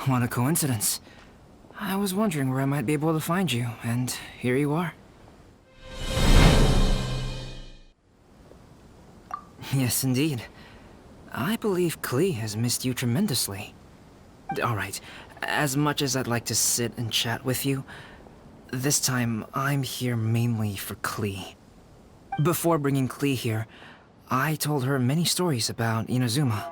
What a coincidence. I was wondering where I might be able to find you, and here you are. Yes, indeed. I believe Klee has missed you tremendously. Alright, as much as I'd like to sit and chat with you, this time I'm here mainly for Klee. Before bringing Klee here, I told her many stories about Inazuma.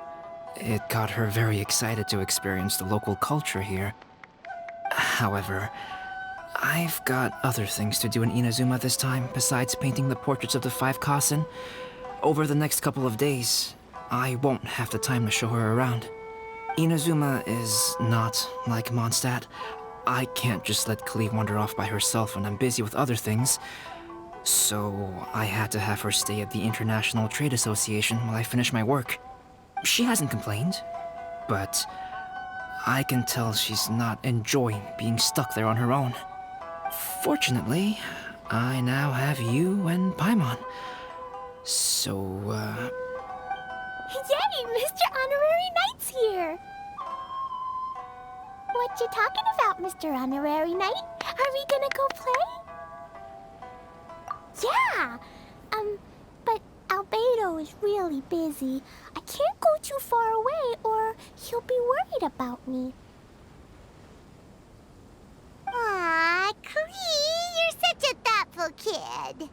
It got her very excited to experience the local culture here. However, I've got other things to do in Inazuma this time besides painting the portraits of the 5 Kasen. Over the next couple of days, I won't have the time to show her around. Inazuma is not like Mondstadt. I can't just let Klee wander off by herself when I'm busy with other things. So I had to have her stay at the International Trade Association while I finish my work. She hasn't complained, but I can tell she's not enjoying being stuck there on her own. Fortunately, I now have you and Paimon. So, Yay! Mr. Honorary Knight's here! What you talking about, Mr. Honorary Knight? Are we gonna go play? Yeah! But Albedo is really busy. I can't go too far away or he'll be worried about me. Aw, Klee, you're such a thoughtful kid.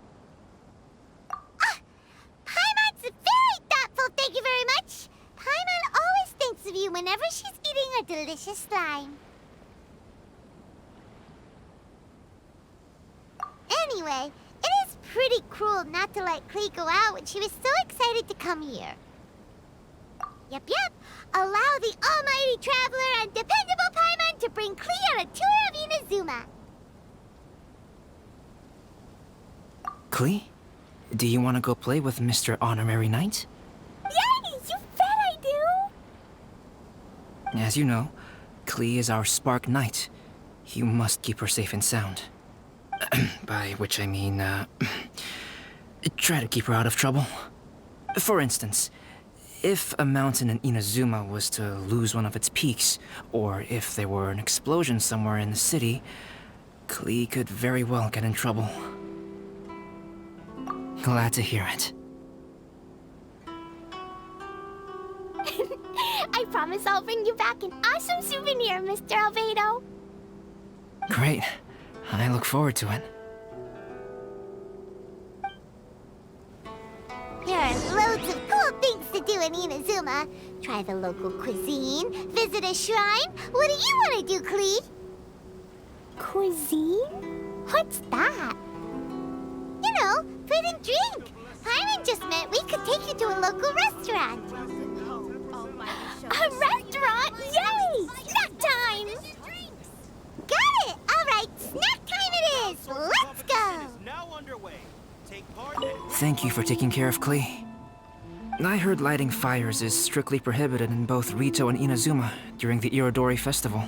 Paimon's very thoughtful, thank you very much. Paimon always thinks of you whenever she's eating a delicious slime. Anyway, it is pretty cruel not to let Klee go out when she was so excited to come here. Yep. Allow the almighty traveler and dependable Paimon to bring Klee on a tour of Inazuma. Klee, do you want to go play with Mr. Honorary Knight? Yay! You bet I do! As you know, Klee is our Spark Knight. You must keep her safe and sound. By which I mean, try to keep her out of trouble. For instance, if a mountain in Inazuma was to lose one of its peaks, or if there were an explosion somewhere in the city, Klee could very well get in trouble. Glad to hear it. I promise I'll bring you back an awesome souvenir, Mr. Albedo. Great. I look forward to it. There are loads of cool things to do in Inazuma. Try the local cuisine, visit a shrine. What do you want to do, Klee? Cuisine? What's that? You know, food and drink. Paimon just meant we could take you to a local restaurant. A restaurant? Yay! Snack time! Got it! All right, snack time it is. Let's go! Thank you for taking care of Klee. I heard lighting fires is strictly prohibited in both Rito and Inazuma during the Irodori festival.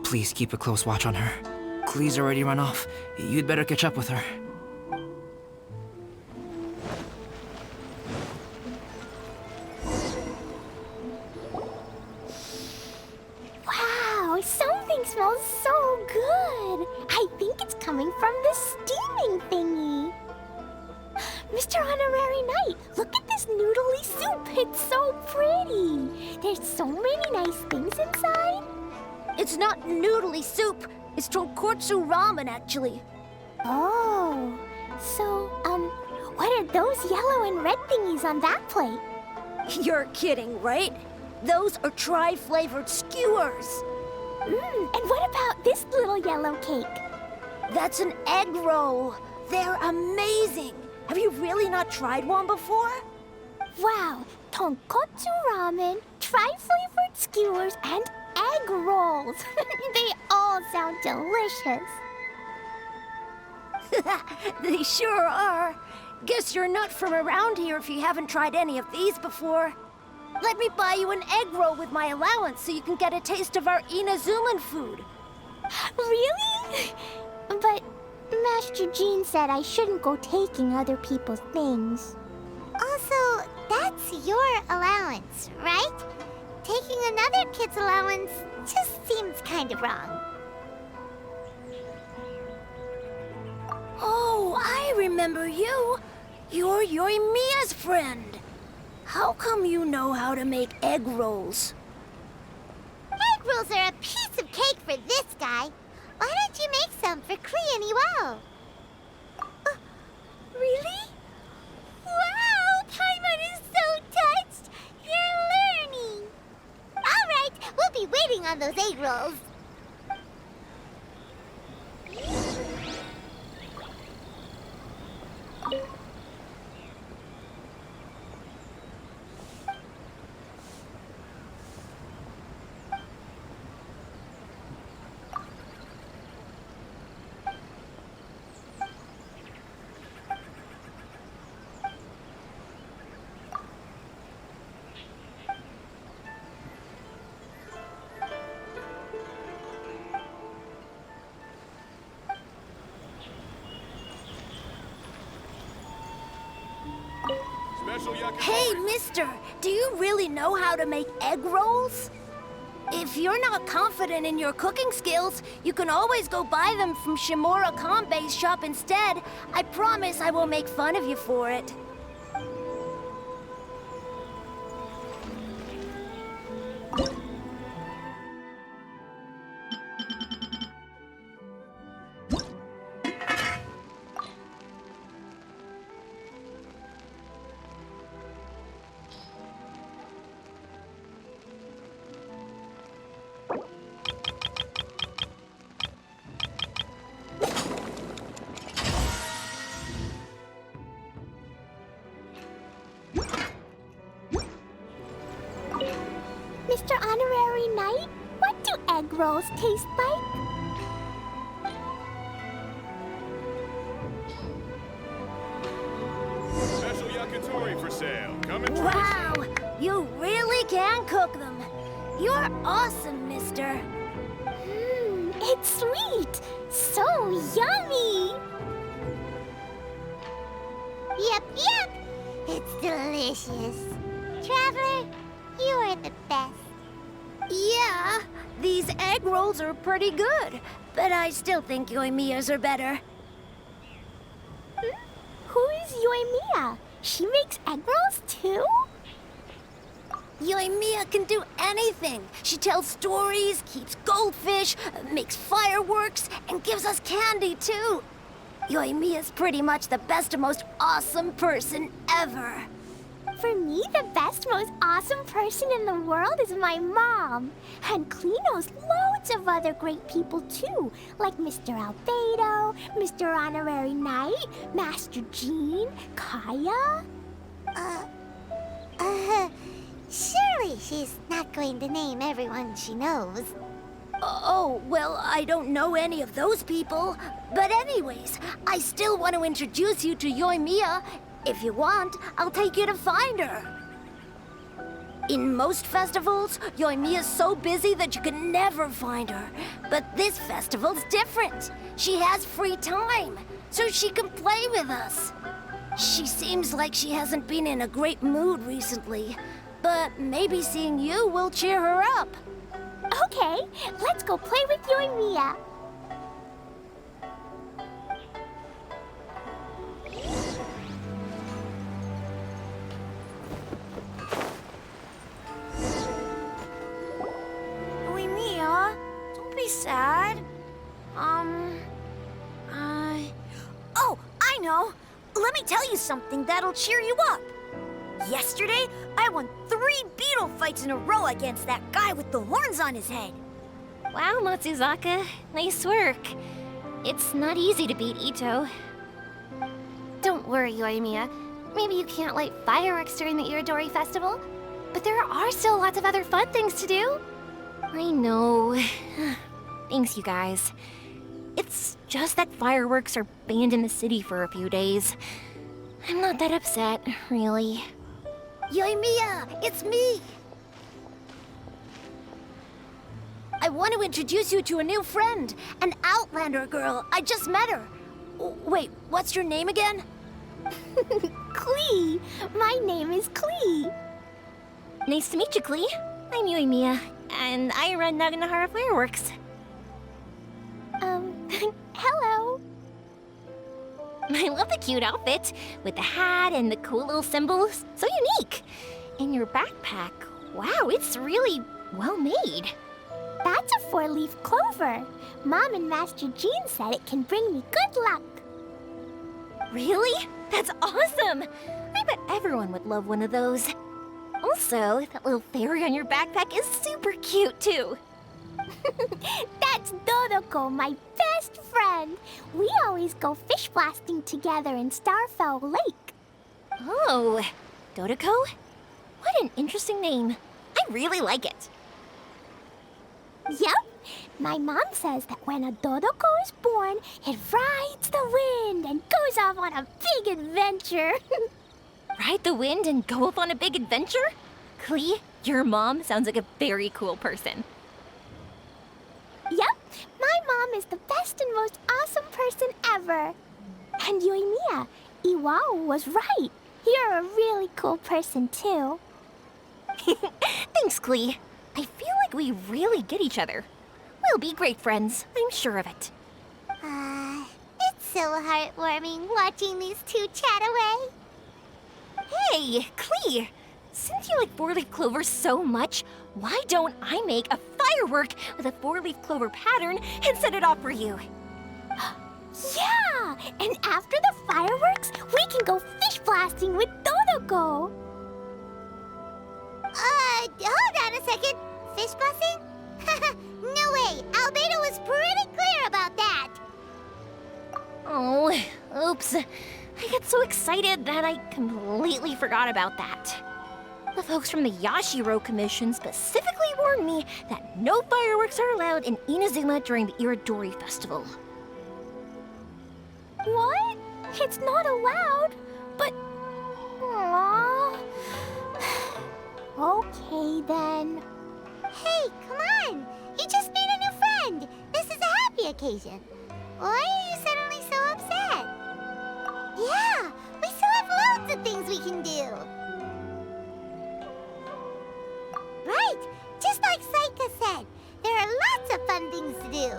Please keep a close watch on her. Klee's already run off. You'd better catch up with her. Wow, something smells so good. I think it's coming from the steaming thingy. Mr. Honorary Knight, look at this noodly soup. It's so pretty. There's so many nice things inside. It's not noodly soup. It's tonkotsu ramen, actually. Oh, so, what are those yellow and red thingies on that plate? You're kidding, right? Those are tri-flavored skewers. And what about this little yellow cake? That's an egg roll. They're amazing. Have you really not tried one before? Wow, tonkotsu ramen, tri-flavored skewers, and egg rolls. They all sound delicious. They sure are. Guess you're not from around here if you haven't tried any of these before. Let me buy you an egg roll with my allowance so you can get a taste of our Inazuman food. Really? But Master Jean said I shouldn't go taking other people's things. Also, that's your allowance, right? taking another kid's allowance just seems kind of wrong. Oh, I remember you. You're Yoimiya's friend. How come you know how to make egg rolls? Egg rolls are a piece of cake for this guy. Why don't you make some for Klee and Iwao? Really? Wow! Paimon is so touched! You're learning! Alright, we'll be waiting on those egg rolls. Hey, mister, do you really know how to make egg rolls? If you're not confident in your cooking skills, you can always go buy them from Shimura Kanbei's shop instead. I promise I won't make fun of you for it. Mr. Honorary Knight, what do egg rolls taste like? Special yakitori for sale. Come and try. Wow, you really can cook them. You're awesome, mister. It's sweet. So yummy. Yep. It's delicious. Traveler, you are the best. Yeah, these egg rolls are pretty good, but I still think Yoimiya's are better. Who is Yoimiya? She makes egg rolls too? Yoimiya can do anything. She tells stories, keeps goldfish, makes fireworks, and gives us candy too. Yoimiya's pretty much the best and most awesome person ever. For me, the best, most awesome person in the world is my mom. And Klee knows loads of other great people too, like Mr. Albedo, Mr. Honorary Knight, Master Jean, Kaya. Surely she's not going to name everyone she knows. Oh, well, I don't know any of those people. But anyways, I still want to introduce you to Yoimiya. If you want, I'll take you to find her. In most festivals, Yoimiya's so busy that you can never find her. But this festival's different. She has free time, so she can play with us. She seems like she hasn't been in a great mood recently, but maybe seeing you will cheer her up. Okay, let's go play with Yoimiya. Yoimiya, don't be sad. Oh, I know. Let me tell you something that'll cheer you up. Yesterday, I won 3 beetle fights in a row against that guy with the horns on his head. Wow, Matsuzaka. Nice work. It's not easy to beat Ito. Don't worry, Yoimiya. Maybe you can't light fireworks during the Irodori Festival, but there are still lots of other fun things to do. I know. Thanks, you guys. It's just that fireworks are banned in the city for a few days. I'm not that upset, really. Yoimiya, it's me! I want to introduce you to a new friend, an Outlander girl. I just met her. Wait, what's your name again? Klee. My name is Klee. Nice to meet you, Klee. I'm Yuimiya, and I run Naganahara Fireworks. Hello. I love the cute outfit, with the hat and the cool little symbols. So unique. And your backpack, wow, it's really well made. That's a 4-leaf clover. Mom and Master Jean said it can bring me good luck. Really? That's awesome! I bet everyone would love one of those. Also, that little fairy on your backpack is super cute, too. That's Dodoko, my best friend. We always go fish blasting together in Starfell Lake. Oh, Dodoko? What an interesting name. I really like it. Yep. My mom says that when a Dodoko is born, it rides the wind and goes off on a big adventure. Ride the wind and go off on a big adventure? Klee, your mom sounds like a very cool person. Yep. My mom is the best and most awesome person ever. And Yuimiya, Iwao was right. You're a really cool person, too. Thanks, Klee. I feel like we really get each other. We'll be great friends, I'm sure of it. It's so heartwarming watching these two chat away. Hey, Klee! Since you like 4-leaf clover so much, why don't I make a firework with a 4-leaf clover pattern and set it off for you? Yeah! And after the fireworks, we can go fish blasting with Dodoko. Hold on a second. Fish busting? No way. Albedo was pretty clear about that. Oh, oops. I got so excited that I completely forgot about that. The folks from the Yashiro Commission specifically warned me that no fireworks are allowed in Inazuma during the Irodori Festival. What? It's not allowed? But... Aww. Okay, then. Hey, come on. You just made a new friend. This is a happy occasion. Why are you suddenly so upset? Yeah, we still have loads of things we can do. Right, just like Saika said, there are lots of fun things to do.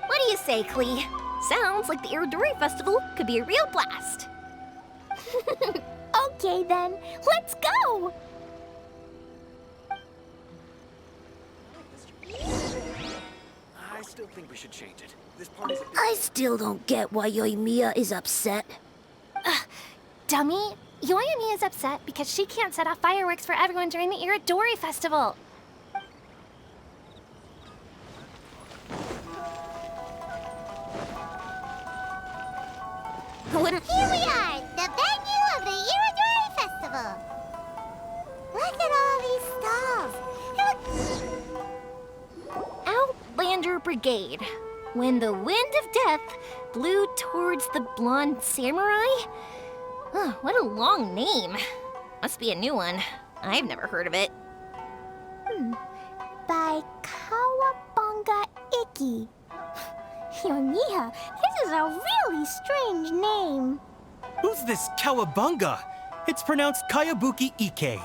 What do you say, Klee? Sounds like the Irodori Festival could be a real blast. Okay, then. Let's go! I still think we should change it. This party's a bit... I still don't get why Yoimiya is upset. Dummy, Yoyami is upset because she can't set off fireworks for everyone during the Irodori Festival. Here we are, the venue of the Irodori Festival. Look at all these stalls. Outlander Brigade. When the wind of death blew towards the blonde samurai? Oh, what a long name. Must be a new one. I've never heard of it. By Kawabunga Iki. Yoimiya, this is a really strange name. Who's this Kawabunga? It's pronounced Kayabuki Ike.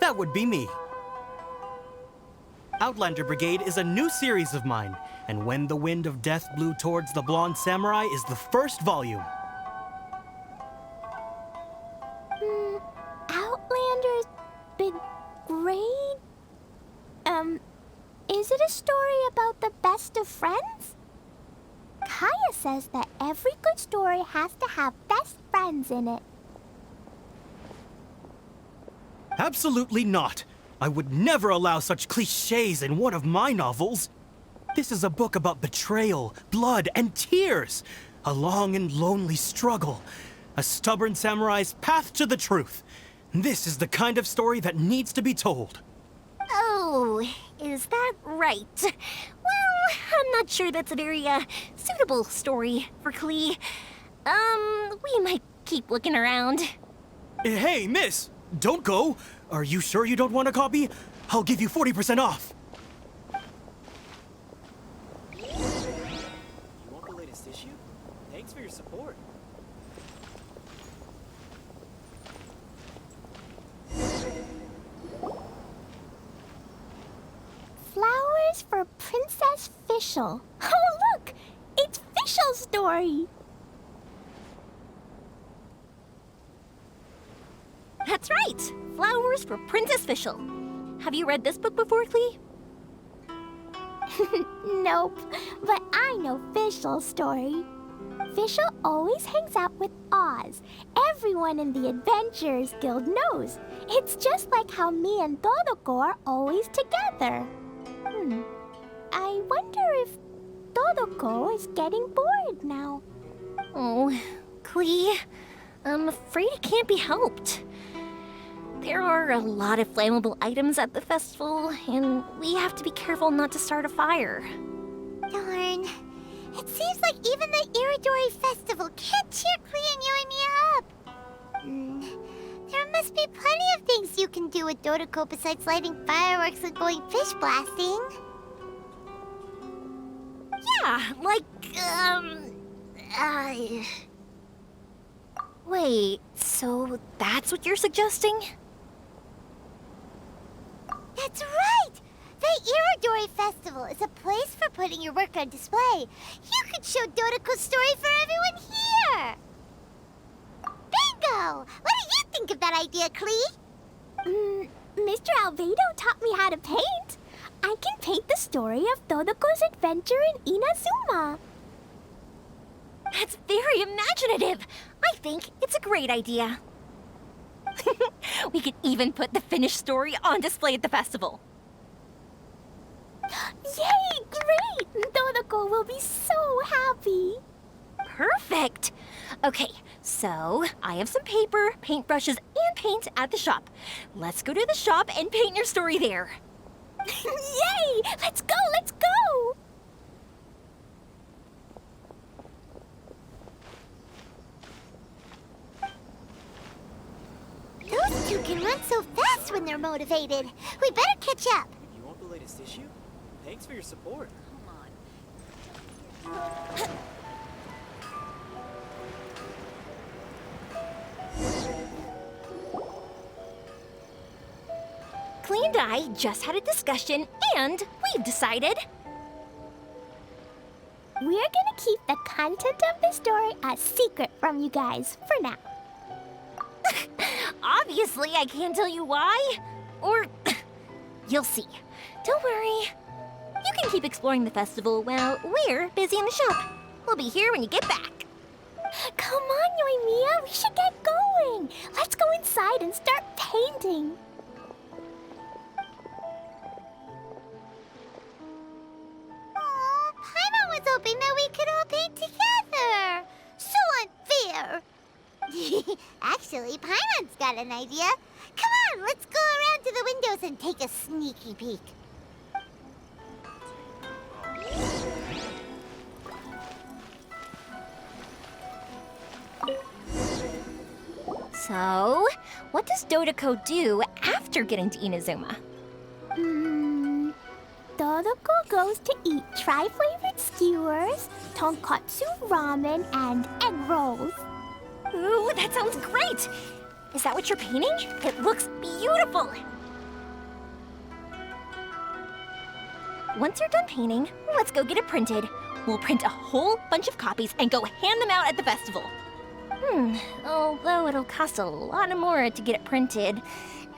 That would be me. Outlander Brigade is a new series of mine, and When the Wind of Death Blew Towards the Blonde Samurai is the first volume. Outlander's Brigade? Is it a story about the best of friends? Kaya says that every good story has to have best friends in it. Absolutely not. I would never allow such cliches in one of my novels. This is a book about betrayal, blood, and tears. A long and lonely struggle. A stubborn samurai's path to the truth. This is the kind of story that needs to be told. Oh, is that right? Well, I'm not sure that's a very, suitable story for Klee. We might keep looking around. Hey, miss! Don't go! Are you sure you don't want a copy? I'll give you 40% off. You want the latest issue? Thanks for your support. for Princess Fischl. Oh, look! It's Fischl's story! That's right! Flowers for Princess Fischl. Have you read this book before, Klee? Nope, but I know Fischl's story. Fischl always hangs out with Oz. Everyone in the Adventurers Guild knows. It's just like how me and Todoko are always together. I wonder if Todoko is getting bored now. Oh, Klee, I'm afraid it can't be helped. There are a lot of flammable items at the festival, and we have to be careful not to start a fire. Darn. It seems like even the Irodori Festival can't cheer Klee and you and me up. There must be plenty of things you can do with Dodoko besides lighting fireworks and going fish blasting. Yeah, like, Wait, so that's what you're suggesting? That's right! The Irodori Festival is a place for putting your work on display. You could show Dodoko's story for everyone here! Bingo! What do you think of that idea, Klee? Mr. Albedo taught me how to paint. I can paint the story of Dodoko's adventure in Inazuma. That's very imaginative. I think it's a great idea. We could even put the finished story on display at the festival. Yay! Great! Dodoko will be so happy. Perfect. Okay, so I have some paper, paintbrushes, and paint at the shop. Let's go to the shop and paint your story there. Yay! Let's go! Let's go! Those two can run so fast when they're motivated. We better catch up. You want the latest issue? Thanks for your support. Klee and I just had a discussion, and we've decided. We're gonna keep the content of the story a secret from you guys for now. Obviously, I can't tell you why. Or, you'll see. Don't worry. You can keep exploring the festival while we're busy in the shop. We'll be here when you get back. Come on, Yoimiya, we should get going. Let's go inside and start painting. Oh, Paimon was hoping that we could all paint together. So unfair. Actually, Paimon's got an idea. Come on, let's go around to the windows and take a sneaky peek. So, what does Dodoko do after getting to Inazuma? Dodoko goes to eat tri-flavored skewers, tonkatsu ramen, and egg rolls. Ooh, that sounds great! Is that what you're painting? It looks beautiful! Once you're done painting, let's go get it printed. We'll print a whole bunch of copies and go hand them out at the festival. Although it'll cost a lot more to get it printed.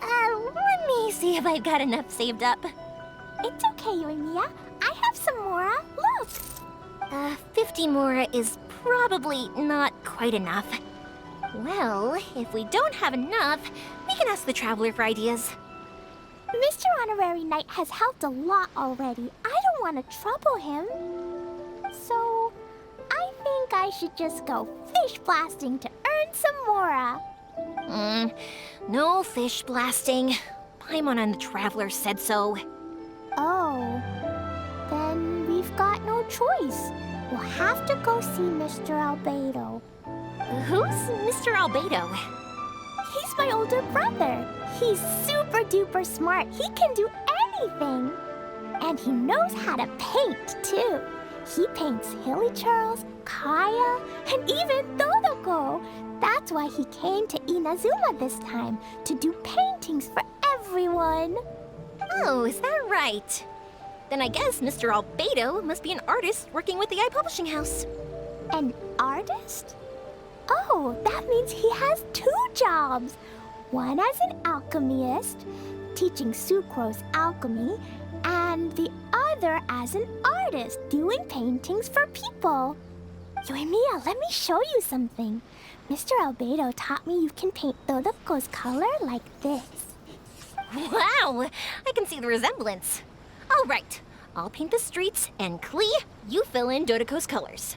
Let me see if I've got enough saved up. It's okay, Yoimiya. I have some more. Look. 50 more is probably not quite enough. Well, if we don't have enough, we can ask the Traveler for ideas. Mr. Honorary Knight has helped a lot already. I don't want to trouble him. So, I think I should just go fish blasting to earn some mora. No fish blasting. Paimon and the Traveler said so. Oh, then we've got no choice. We'll have to go see Mr. Albedo. Who's Mr. Albedo? He's my older brother. He's super duper smart. He can do anything. And he knows how to paint, too. He paints Hilly Charles, Kaya, and even Dodoko. That's why he came to Inazuma this time, to do paintings for everyone. Oh, is that right? Then I guess Mr. Albedo must be an artist working with the Publishing House. An artist? Oh, that means he has 2 jobs. One as an alchemist, teaching sucrose alchemy, and the other as an artist, doing paintings for people. Yoimiya, let me show you something. Mr. Albedo taught me you can paint Dodoko's color like this. Wow, I can see the resemblance. All right, I'll paint the streets, and Klee, you fill in Dodoko's colors.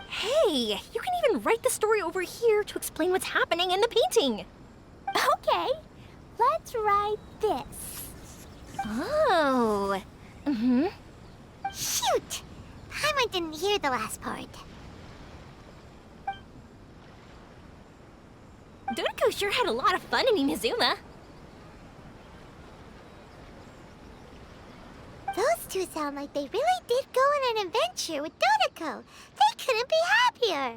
Hey, you can even write the story over here to explain what's happening in the painting. Okay, let's write this. Oh. Mm-hmm. Shoot! Paimon didn't hear the last part. Dodoko sure had a lot of fun in Inazuma. Those 2 sound like they really did go on an adventure with Dodoko. They couldn't be happier.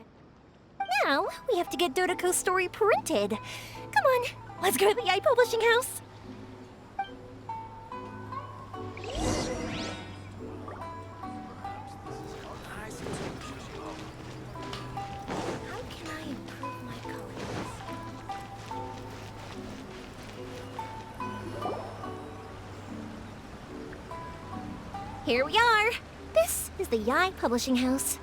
Now, we have to get Dodoko's story printed. Come on, let's go to the Publishing House. How can I improve my colors? Here we are. This is the Publishing House.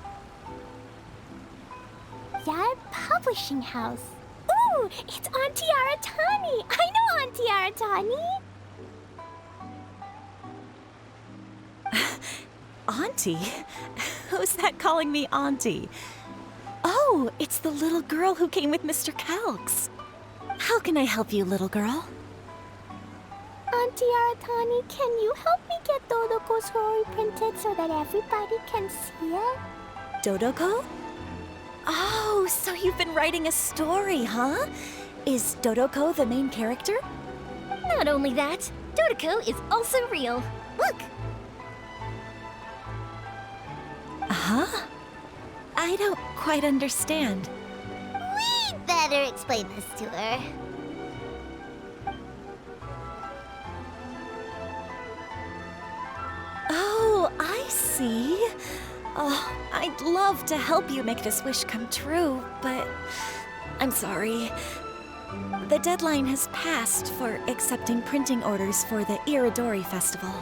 Yad Publishing House. Ooh, it's Auntie Aratani. I know Auntie Aratani. Auntie? Who's that calling me Auntie? Oh, it's the little girl who came with Mr. Calx. How can I help you, little girl? Auntie Aratani, can you help me get Dodoko's story printed so that everybody can see it? Dodoko? Oh, so you've been writing a story, huh? Is Dodoko the main character? Not only that, Dodoko is also real. Look! Huh? I don't quite understand. We'd better explain this to her. Oh, I see. Oh, I'd love to help you make this wish come true, but I'm sorry. The deadline has passed for accepting printing orders for the Irodori Festival.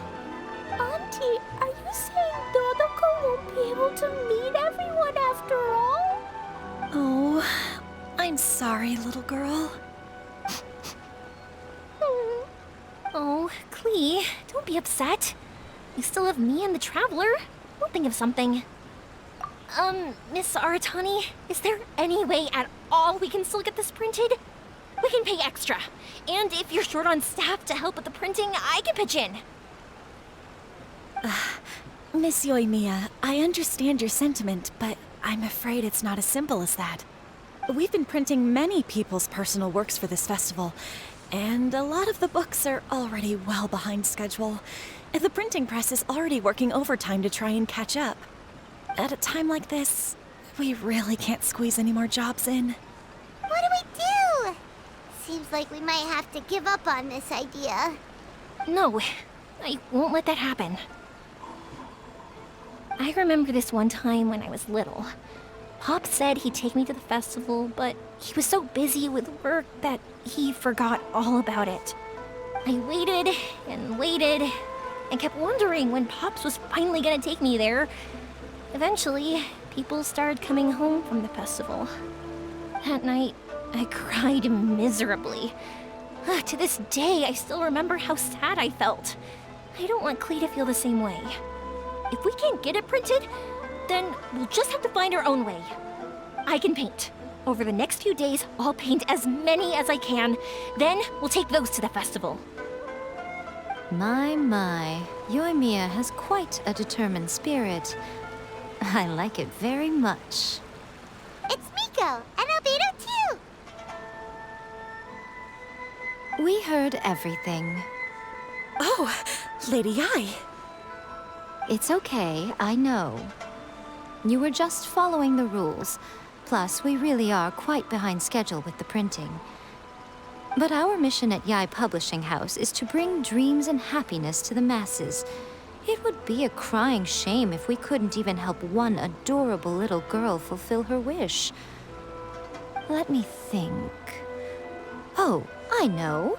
Auntie, are you saying Dodoko won't be able to meet everyone after all? Oh, I'm sorry, little girl. Oh, Klee, don't be upset. You still have me and the Traveler. We'll think of something. Miss Aratani, is there any way at all we can still get this printed? We can pay extra. And if you're short on staff to help with the printing, I can pitch in. Miss Yoimiya, I understand your sentiment, but I'm afraid it's not as simple as that. We've been printing many people's personal works for this festival, and a lot of the books are already well behind schedule. The printing press is already working overtime to try and catch up. At a time like this, we really can't squeeze any more jobs in. What do we do? Seems like we might have to give up on this idea. No, I won't let that happen. I remember this one time when I was little. Pop said he'd take me to the festival, but he was so busy with work that he forgot all about it. I waited and kept wondering when Pops was finally gonna take me there. Eventually, people started coming home from the festival. That night, I cried miserably. To this day, I still remember how sad I felt. I don't want Klee to feel the same way. If we can't get it printed, then we'll just have to find our own way. I can paint. Over the next few days, I'll paint as many as I can. Then we'll take those to the festival. My, Yoimiya has quite a determined spirit. I like it very much. It's Miko and Albedo too. We heard everything. Oh, Lady Ai. It's okay, I know. You were just following the rules. Plus, we really are quite behind schedule with the printing. But our mission at Publishing House is to bring dreams and happiness to the masses. It would be a crying shame if we couldn't even help one adorable little girl fulfill her wish. Let me think. Oh, I know.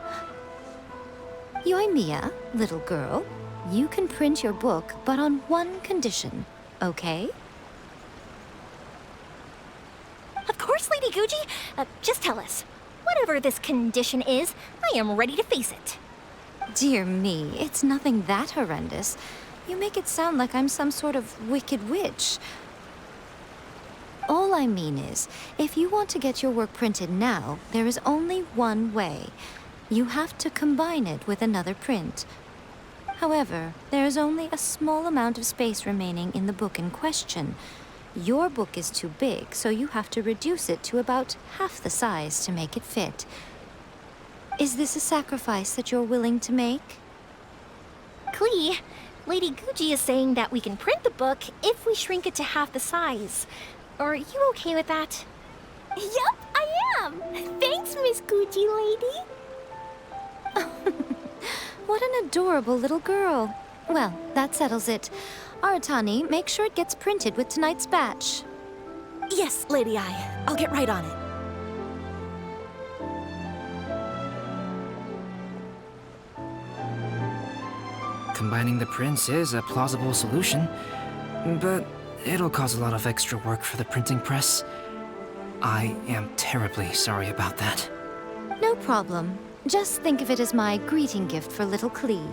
Yoimiya, little girl, you can print your book, but on one condition, okay? Of course, Lady Guji. Just tell us. Whatever this condition is, I am ready to face it. Dear me, it's nothing that horrendous. You make it sound like I'm some sort of wicked witch. All I mean is, if you want to get your work printed now, there is only one way. You have to combine it with another print. However, there is only a small amount of space remaining in the book in question. Your book is too big, so you have to reduce it to about half the size to make it fit. Is this a sacrifice that you're willing to make? Klee, Lady Guji is saying that we can print the book if we shrink it to half the size. Are you okay with that? Yup, I am. Thanks, Miss Gucci lady. What an adorable little girl. Well, that settles it. Aratani, make sure it gets printed with tonight's batch. Yes, Lady Ai. I'll get right on it. Combining the prints is a plausible solution, but it'll cause a lot of extra work for the printing press. I am terribly sorry about that. No problem. Just think of it as my greeting gift for little Klee.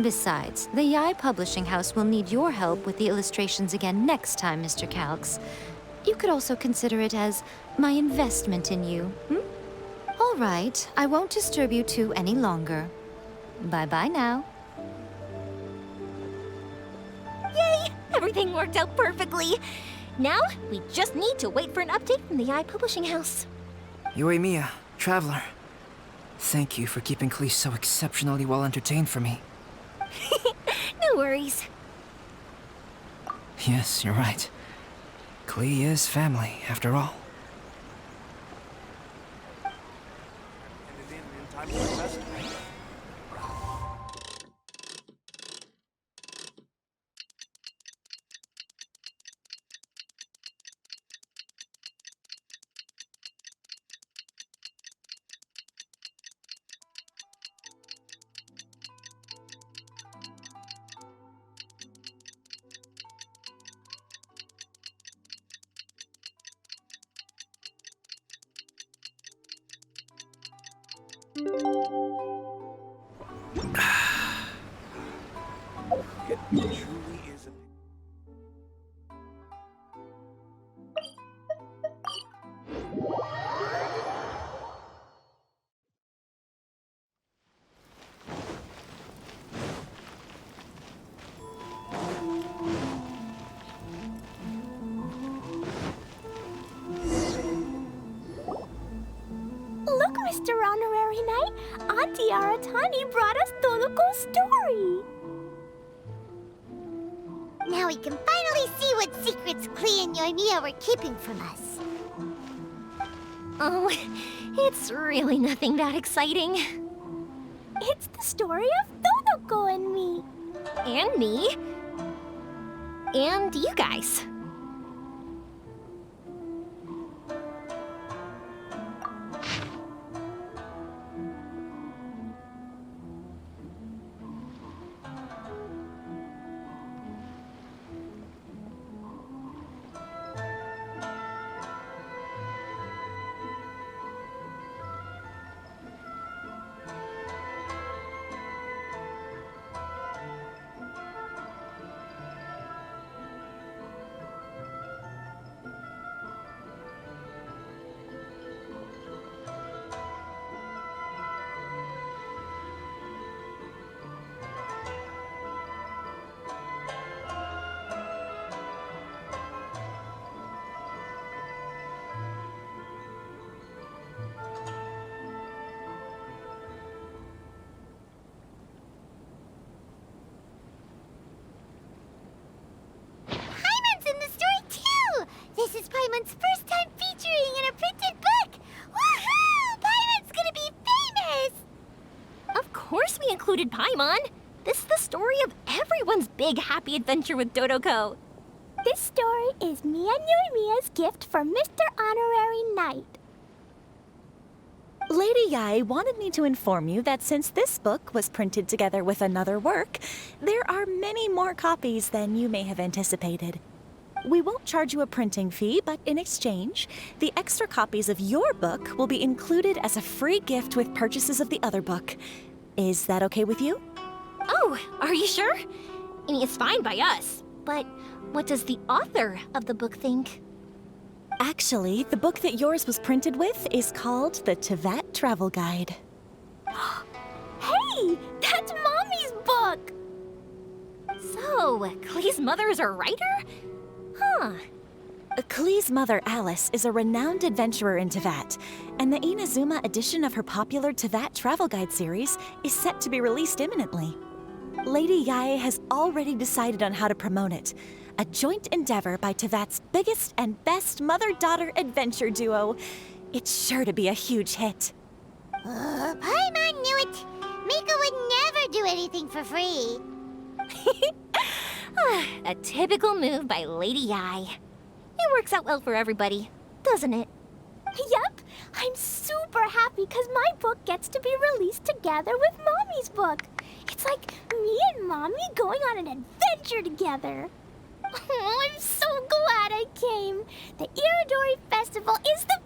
Besides, the Yai Publishing House will need your help with the illustrations again next time, Mr. Calx. You could also consider it as my investment in you, All right, I won't disturb you two any longer. Bye-bye now. Yay! Everything worked out perfectly. Now, we just need to wait for an update from the Yai Publishing House. Yoimiya, Traveler. Thank you for keeping Klee so exceptionally well entertained for me. No worries. Yes, you're right. Klee is family, after all. In time for the festival. It truly is a... Look, Mr. Honorary Knight, Auntie Aratani brought us Toluco's story. Now we can finally see what secrets Klee and Yoimiya were keeping from us. Oh, it's really nothing that exciting. It's the story of Toluco and me. And me. And you guys. included Paimon. This is the story of everyone's big happy adventure with Dodoko. This story is me and Yoimiya's gift for Mr. Honorary Knight. Lady Yae wanted me to inform you that since this book was printed together with another work, there are many more copies than you may have anticipated. We won't charge you a printing fee, but in exchange, the extra copies of your book will be included as a free gift with purchases of the other book. Is that okay with you? Oh, are you sure? I mean, it's fine by us. But what does the author of the book think? Actually, the book that yours was printed with is called the Teyvat Travel Guide. Hey, that's Mommy's book! So, Klee's mother is a writer? Huh. Klee's mother, Alice, is a renowned adventurer in Teyvat, and the Inazuma edition of her popular Teyvat Travel Guide series is set to be released imminently. Lady Yae has already decided on how to promote it, a joint endeavor by Teyvat's biggest and best mother-daughter adventure duo. It's sure to be a huge hit. Paimon knew it. Miko would never do anything for free. A typical move by Lady Yae. It works out well for everybody, doesn't it? Yep, I'm super happy because my book gets to be released together with Mommy's book. It's like me and Mommy going on an adventure together. Oh, I'm so glad I came. The Irodori Festival is the